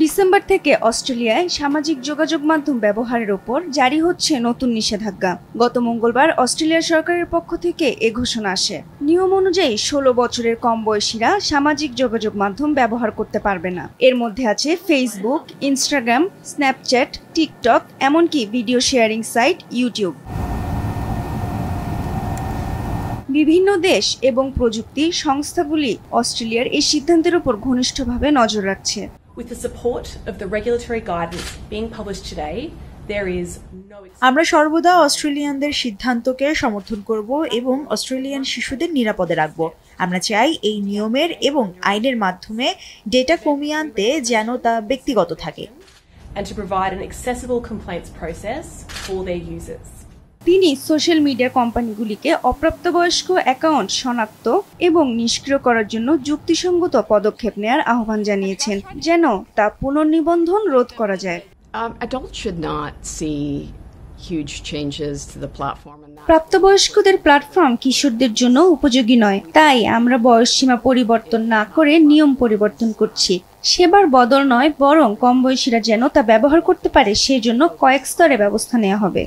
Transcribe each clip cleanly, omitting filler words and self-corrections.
December থেকে অস্ট্রেলিয়ায় সামাজিক যোগাযোগ মাধ্যম ব্যবহারের ওপর জারি হচ্ছে নতুন নিষেধাজ্ঞা। গত মঙ্গলবার অস্ট্রেলিয়া সরকারের পক্ষ থেকে এ ঘোষণা আসে। নিয়ম অনুযায়ী ১৬ বছরের কম বয়সীরা সামাজিক যোগাযোগ মাধ্যম ব্যবহার করতে পারবে না। এর মধ্যে আছে ফেসবুক, ইনস্টাগ্রাম, স্ন্যাপচ্যাট, টিকটক, এমনকি ভিডিও শেয়ারিং সাইট ইউটিউব। বিভিন্ন দেশ এবং প্রযুক্তি সংস্থাগুলি অস্ট্রেলিয়ার এই সিদ্ধান্তের উপর ঘনিষ্ঠভাবে নজর রাখছে। With the support of the regulatory guidance being published today, there is no আমরা সর্বদা অস্ট্রেলিয়ানদের সিদ্ধান্তকে সমর্থন করব এবং অস্ট্রেলিয়ান শিশুদের নিরাপদে রাখব। আমরা চাই এই নিয়মের এবং আইনের মাধ্যমে ডেটা কমিয়ে আনতে যেন তা ব্যক্তিগত থাকে। and to provide an accessible complaints process for their users. তিনি সোশ্যাল মিডিয়া কোম্পানিগুলিকে অপ্রাপ্তবয়স্ক অ্যাকাউন্ট শনাক্ত এবং নিষ্ক্রিয় করার জন্য যুক্তিসঙ্গত পদক্ষেপ নেওয়ার আহ্বান জানিয়েছেন, যেন তা পুনর্নিবন্ধন রোধ করা যায়। Adults should not see huge changes to the platform. প্রাপ্তবয়স্কদের প্ল্যাটফর্ম কিশোরদের জন্য উপযোগী নয়, তাই আমরা বয়সসীমা পরিবর্তন না করে নিয়ম পরিবর্তন করছি। সেবার বদল নয়, বরং কম বয়সীরা যেন তা ব্যবহার করতে পারে সেই জন্য কয়েক স্তরে ব্যবস্থা নেওয়া হবে।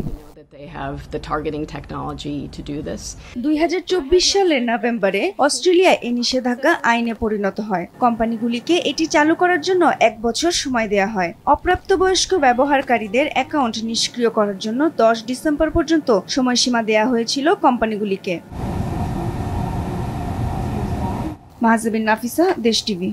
2024 সালের নভেম্বরে অস্ট্রেলিয়ায় এই নিষেধাজ্ঞা আইনে পরিণত হয়। কোম্পানিগুলিকে এটি চালু করার জন্য 1 বছর সময় দেওয়া হয়। অপ্রাপ্তবয়স্ক ব্যবহারকারীদের অ্যাকাউন্ট নিষ্ক্রিয় করার জন্য 10 ডিসেম্বর পর্যন্ত সময়সীমা দেওয়া হয়েছিল কোম্পানিগুলিকে। মাহজাবিন নাফিসা, দেশ টিভি।